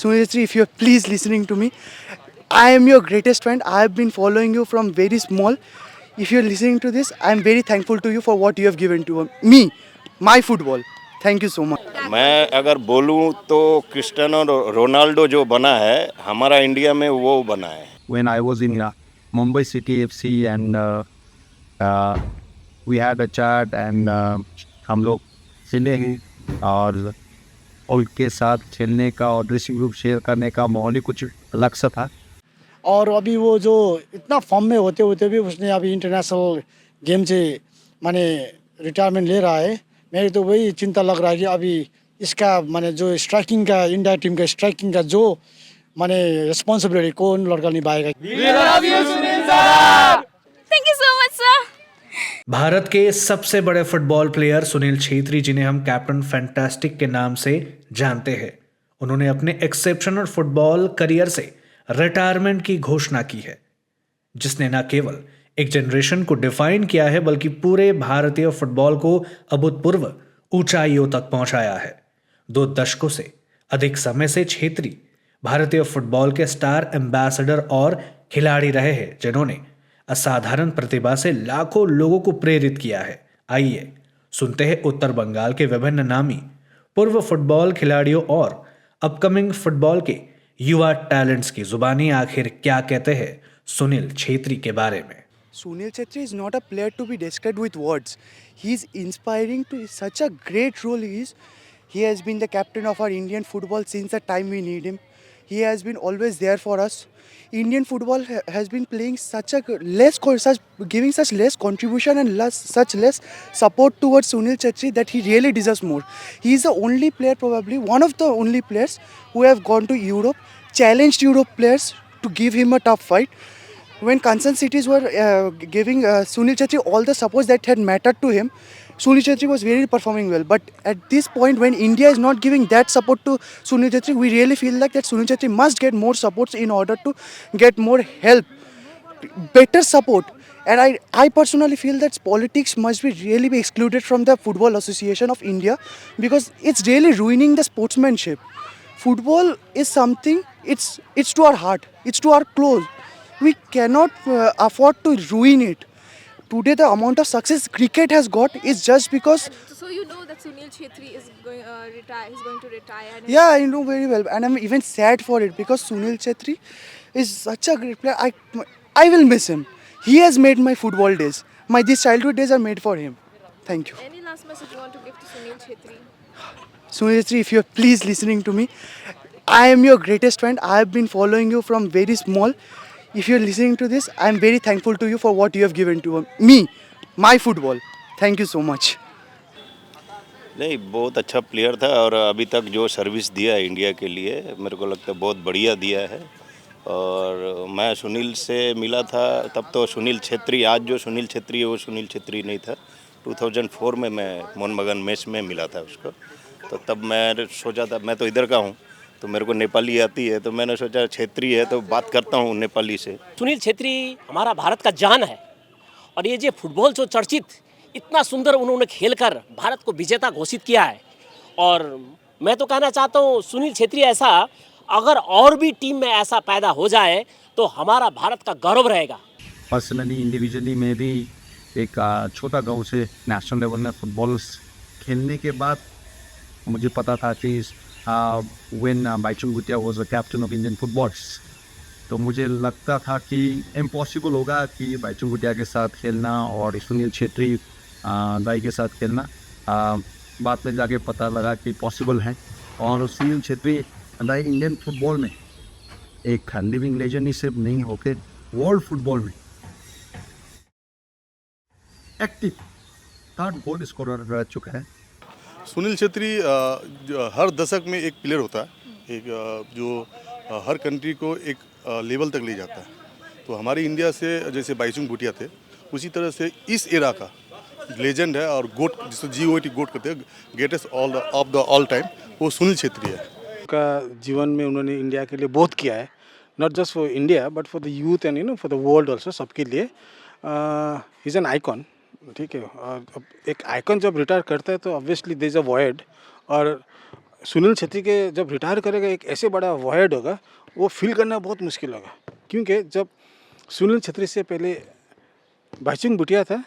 Sunil, if you're please listening to me, I am your greatest fan. I have been following you from very small. If you're listening to this, I am very thankful to you for what you have given to me, my football. Thank you so much. मैं अगर बोलूं तो Cristiano Ronaldo जो बना है हमारा India में वो बना है. when I was in Mumbai City FC and uh, we had a chat and हम लोग खेले हैं और उनके साथ खेलने का और ड्रेसिंग रूम शेयर करने का माहौल ही कुछ अलग सा था. और अभी वो जो इतना फॉर्म में होते होते भी उसने अभी इंटरनेशनल गेम से माने रिटायरमेंट ले रहा है. मेरी तो वही चिंता लग रहा है कि अभी इसका माने जो स्ट्राइकिंग का इंडिया टीम का स्ट्राइकिंग का जो माने रिस्पॉन्सिबिलिटी कौन लड़का निभाएगा. Thank you so much sir. Bharat के सबसे बड़े फुटबॉल प्लेयर सुनील छेत्री जिन्हें हम कैप्टन फैंटास्टिक के नाम से जानते हैं, उन्होंने अपने एक्सेप्शनल फुटबॉल करियर से रिटायरमेंट की घोषणा की है, जिसने न केवल एक जनरेशन को डिफाइन किया है बल्कि पूरे भारतीय फुटबॉल को अभूतपूर्व ऊंचाइयों तक पहुंचाया है. 2 दशकों से अधिक समय से छेत्री भारतीय फुटबॉल के स्टार एम्बेसडर और खिलाड़ी रहे हैं, जिन्होंने असाधारण प्रतिभा से लाखों लोगों को प्रेरित किया है. आइए सुनते हैं उत्तर बंगाल के विभिन्न नामी पूर्व फुटबॉल खिलाड़ियों और अपकमिंग फुटबॉल के युवा टैलेंट्स की जुबानी आखिर क्या कहते हैं सुनील छेत्री के बारे में. Sunil Chetri is not a player to be described with words. He is inspiring to such a great role he is. He has been the captain of our Indian football since the time we need him. He has been always there for us. Indian football has been playing giving such less contribution and such less support towards Sunil Chetri that he really deserves more. He is the only player, probably one of the only players who have gone to Europe, challenged Europe players to give him a tough fight. When concerned cities were giving Sunil Chetri all the support that had mattered to him, Sunil Chetri was really performing well. But at this point, when India is not giving that support to Sunil Chetri, we really feel like that Sunil Chetri must get more supports in order to get more help, better support. And I personally feel that politics must be really be excluded from the Football Association of India, because it's really ruining the sportsmanship. Football is something, it's to our heart, it's to our clothes. We cannot afford to ruin it. Today the amount of success cricket has got is just because. So you know that Sunil Chetri is going retire. He's going to retire. And Yeah, I know very well, and I'm even sad for it because Sunil Chetri is such a great player. I will miss him. He has made my football days. These childhood days are made for him. Thank you. any last message you want to give to Sunil Chetri? Sunil Chetri, if you're please listening to me, I am your greatest fan. I have been following you from very small. If you're listening to this, I am very thankful to you for what you have given to me, my football. Thank you so much. नहीं, बहुत अच्छा player था और अभी तक जो service दिया है इंडिया के लिए मेरे को लगता है बहुत बढ़िया दिया है. और मैं सुनील से मिला था तब तो सुनील छेत्री, आज जो सुनील छेत्री है वो सुनील छेत्री नहीं था. 2004 में मैं मोहन बगान मैच में मिला था उसको. तो तब मैं सोचा था, मैं तो इधर का हूँ तो मेरे को नेपाली आती है, तो मैंने सोचा छेत्री है तो बात करता हूँ नेपाली से. सुनील छेत्री हमारा भारत का जान है और ये जो फुटबॉल जो चर्चित इतना सुंदर उन्होंने खेलकर भारत को विजेता घोषित किया है. और मैं तो कहना चाहता हूँ सुनील छेत्री ऐसा अगर और भी टीम में ऐसा पैदा हो जाए तो हमारा भारत का गौरव रहेगा. पर्सनली इंडिविजुअली मैं भी एक छोटा गांव से नेशनल लेवल में फुटबॉल खेलने के बाद मुझे पता था कि when Bhaichung Bhutia was the captain of Indian footballs, तो मुझे लगता था कि इम्पॉसिबल होगा कि बाइचुंग भूटिया के साथ खेलना और सुनील छेत्री दाई के साथ खेलना. बाद में जाके पता लगा कि पॉसिबल है. और सुनील छेत्री दाई इंडियन फुटबॉल में एक लिविंग लेजेंड ही सिर्फ नहीं होकर वर्ल्ड फुटबॉल में एक्टिव 3rd गोल स्कोरर रह चुका है. सुनील छेत्री हर दशक में एक प्लेयर होता है, एक जो हर कंट्री को एक लेवल तक ले जाता है. तो हमारी इंडिया से जैसे बाइचुंग भूटिया थे, उसी तरह से इस एरा का लेजेंड है और गोट, जिसको GOAT गोट करते हैं, greatest of the all time, वो सुनील छेत्री है. का जीवन में उन्होंने इंडिया के लिए बहुत किया है, not just for India but for the youth and for the world also, सबके लिए. He is an icon. ठीक है. और एक आइकॉन जब रिटायर करता है तो obviously there is a void. और सुनील छेत्री के जब रिटायर करेगा एक ऐसे बड़ा वॉयड होगा, वो फील करना बहुत मुश्किल होगा। क्योंकि जब सुनील छेत्री से पहले बाईचुंग भूटिया था,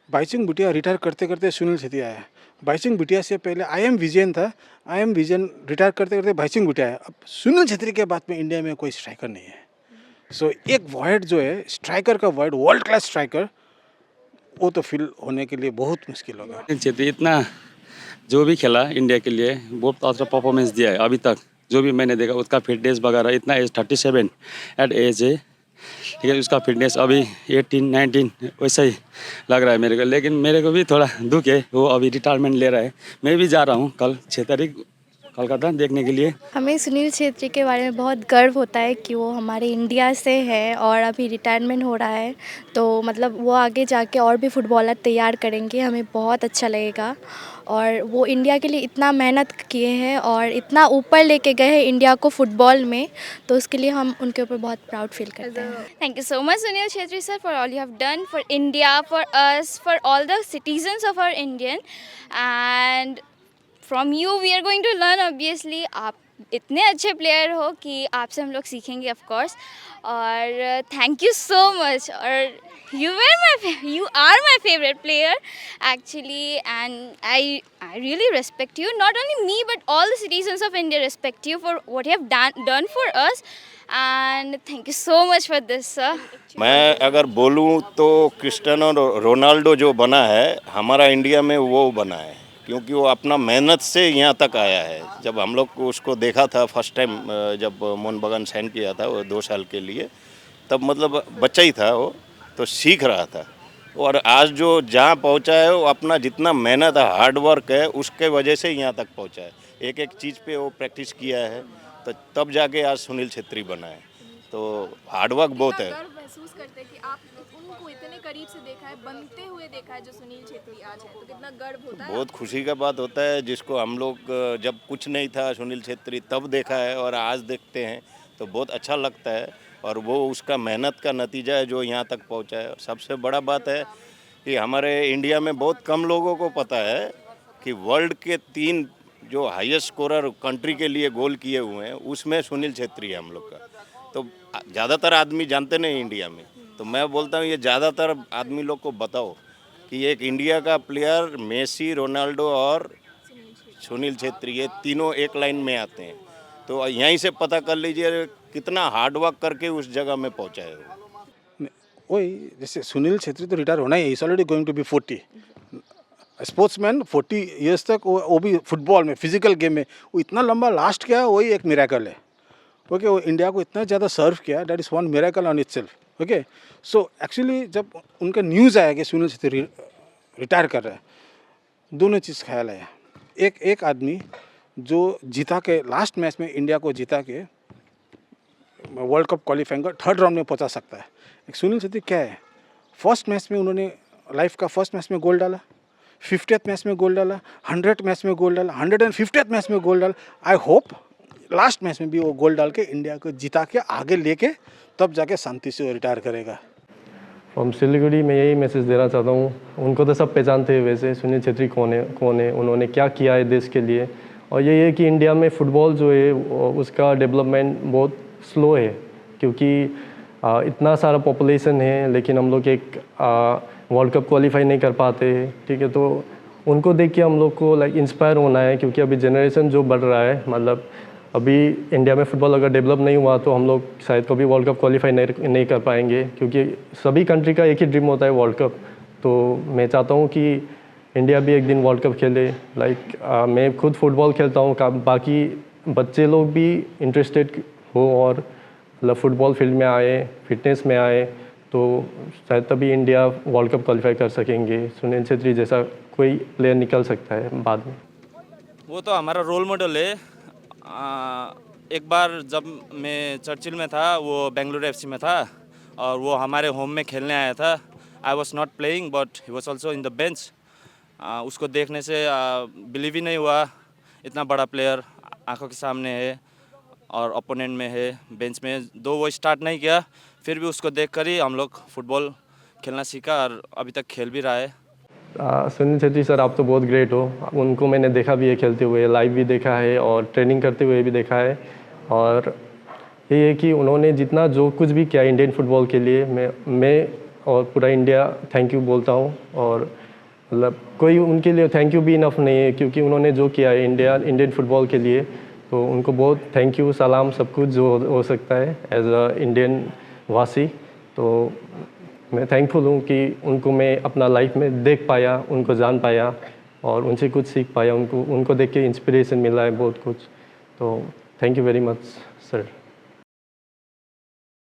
बाईचुंग भूटिया रिटायर करते करते सुनील छेत्री आया। बाईचुंग भूटिया से पहले आई.एम. विजयन था, आई.एम. विजयन रिटायर करते करते बाईचुंग भूटिया आया। अब सुनील छेत्री के बाद में इंडिया में कोई स्ट्राइकर नहीं है। सो एक वॉयड जो है स्ट्राइकर का वॉयड, वर्ल्ड क्लास स्ट्राइकर, वो तो फिल होने के लिए बहुत मुश्किल होगा। छेत्री इतना जो भी खेला इंडिया के लिए बहुत अच्छा परफॉर्मेंस दिया है अभी तक। जो भी मैंने देखा उसका फिटनेस वगैरह, इतना एज 37 एट एज है, ठीक है। उसका फिटनेस अभी 18-19 वैसा ही लग रहा है मेरे को। लेकिन मेरे को भी थोड़ा दुख है, वो अभी रिटायरमेंट ले रहा है। मैं भी जा रहा हूँ कल 6 तारीख कोलकाता देखने के लिए। हमें सुनील छेत्री के बारे में बहुत गर्व होता है कि वो हमारे इंडिया से है और अभी रिटायरमेंट हो रहा है, तो मतलब वो आगे जाके और भी फुटबॉलर तैयार करेंगे, हमें बहुत अच्छा लगेगा। और वो इंडिया के लिए इतना मेहनत किए हैं और इतना ऊपर लेके गए हैं इंडिया को फुटबॉल में, तो उसके लिए हम उनके ऊपर बहुत प्राउड फील करते हैं। Thank you so much, Sunil Chhetri sir, for all you have done for India, for us, for all the citizens of our Indian. And from you we are going to learn obviously. आप इतने अच्छे player हो कि आपसे हम लोग सीखेंगे of course. और थैंक यू सो मच। और you are my favorite player actually, and I really respect you. Not only me but all the citizens of India respect you for what you have done for us. And thank you so much for this, sir. मैं अगर बोलूं तो Cristiano Ronaldo जो बना है हमारा India में, वो बना है क्योंकि वो अपना मेहनत से यहाँ तक आया है। जब हम लोग उसको देखा था फर्स्ट टाइम, जब मोहन बगान साइन किया था वो 2 साल के लिए, तब मतलब बच्चा ही था वो, तो सीख रहा था। और आज जो जहाँ पहुँचा है वो अपना जितना मेहनत है, हार्ड वर्क है, उसके वजह से यहाँ तक पहुँचा है। एक एक चीज़ पे वो प्रैक्टिस किया है, तो तब जाके आज सुनील छेत्री बना है। तो हार्ड वर्क बहुत है। गर्व महसूस करते हैं कि आप उनको इतने करीब से देखा है, बनते हुए देखा है जो सुनील छेत्री आज है, तो कितना गर्व होता है। बहुत खुशी का बात होता है, जिसको हम लोग जब कुछ नहीं था सुनील छेत्री तब देखा है और आज देखते हैं तो बहुत अच्छा लगता है। और वो उसका मेहनत का नतीजा है जो यहाँ तक पहुँचा है। सबसे बड़ा बात है कि हमारे इंडिया में बहुत कम लोगों को पता है कि वर्ल्ड के 3 जो हाईएस्ट स्कोरर कंट्री के लिए गोल किए हुए हैं उसमें सुनील छेत्री है हम लोग का। तो ज़्यादातर आदमी जानते नहीं इंडिया में, तो मैं बोलता हूँ ये ज़्यादातर आदमी लोग को बताओ कि एक इंडिया का प्लेयर मेसी, रोनाल्डो और सुनील छेत्री, ये तीनों एक लाइन में आते हैं। तो यहीं से पता कर लीजिए कितना हार्ड वर्क करके उस जगह में पहुँचा है वो। वही जैसे सुनील छेत्री तो रिटायर होना ही, is already going to be 40। Sportsman 40 years तक वो भी फुटबॉल में, फिजिकल गेम में वो इतना लंबा लास्ट किया, वही एक मिरेकल है। ओके, वो इंडिया को इतना ज़्यादा सर्व किया, that is one miracle on itself. Okay, so actually जब उनका न्यूज़ आया कि सुनील छेत्री रिटायर कर रहा है, दोनों चीज़ ख्याल आया। एक आदमी जो जीता के लास्ट मैच में इंडिया को जीता के वर्ल्ड कप क्वालिफाइंग का 3rd राउंड में पहुंचा सकता है। एक सुनील छेत्री क्या है, फर्स्ट मैच में उन्होंने लाइफ का फर्स्ट मैच में गोल डाला, 50th मैच में गोल डाला, 100th मैच में गोल डाला, 150th मैच में गोल डाला। आई होप लास्ट मैच में भी वो गोल डाल के इंडिया को जिता के आगे लेके तब जाके शांति से रिटायर करेगा। फ्रॉम सिलीगुड़ी में यही मैसेज देना चाहता हूँ, उनको तो सब पहचानते हैं वैसे, सुनील छेत्री कौन है, उन्होंने क्या किया है देश के लिए। और यही है कि इंडिया में फ़ुटबॉल जो है उसका डेवलपमेंट बहुत स्लो है, क्योंकि इतना सारा पॉपुलेशन है लेकिन हम लोग एक वर्ल्ड कप क्वालिफाई नहीं कर पाते, ठीक है। तो उनको देख के हम लोग को लाइक इंस्पायर होना है, क्योंकि अभी जनरेशन जो बढ़ रहा है, मतलब अभी इंडिया में फ़ुटबॉल अगर डेवलप नहीं हुआ तो हम लोग शायद कभी वर्ल्ड कप क्वालिफाई नहीं कर पाएंगे, क्योंकि सभी कंट्री का एक ही ड्रीम होता है वर्ल्ड कप। तो मैं चाहता हूँ कि इंडिया भी एक दिन वर्ल्ड कप खेले। लाइक मैं खुद फुटबॉल खेलता हूँ, बाकी बच्चे लोग भी इंटरेस्टेड हो और मतलब फुटबॉल फील्ड में आए, फिटनेस में आए, तो शायद तभी इंडिया वर्ल्ड कप क्वालिफाई कर सकेंगे। सुनील छेत्री जैसा कोई प्लेयर निकल सकता है बाद में। वो तो हमारा रोल मॉडल है। एक बार जब मैं चर्चिल में था, वो बेंगलुरु FC में था और वो हमारे होम में खेलने आया था। I was not playing but he was also in the bench. उसको देखने से बिलीव ही नहीं हुआ, इतना बड़ा प्लेयर आंखों के सामने है और ओपोनेंट में है बेंच में। दो वो स्टार्ट नहीं किया, फिर भी उसको देखकर ही हम लोग फुटबॉल खेलना सीखा और अभी तक खेल भी रहा है। सुनील छेत्री सर, आप तो बहुत ग्रेट हो। उनको मैंने देखा भी है खेलते हुए, लाइव भी देखा है और ट्रेनिंग करते हुए भी देखा है। और ये है कि उन्होंने जितना जो कुछ भी किया इंडियन फुटबॉल के लिए, मैं और पूरा इंडिया थैंक यू बोलता हूँ। और मतलब कोई उनके लिए थैंक यू भी इनफ नहीं है, क्योंकि उन्होंने जो किया है इंडियन फुटबॉल के लिए, तो उनको बहुत थैंक यू, सलाम, सब कुछ जो हो सकता है एज अ इंडियन वासी। तो मैं थैंकफुल हूँ कि उनको मैं अपना लाइफ में देख पाया, उनको जान पाया और उनसे कुछ सीख पाया। उनको देख के इंस्पिरेशन मिला है बहुत कुछ। तो thank you very much sir.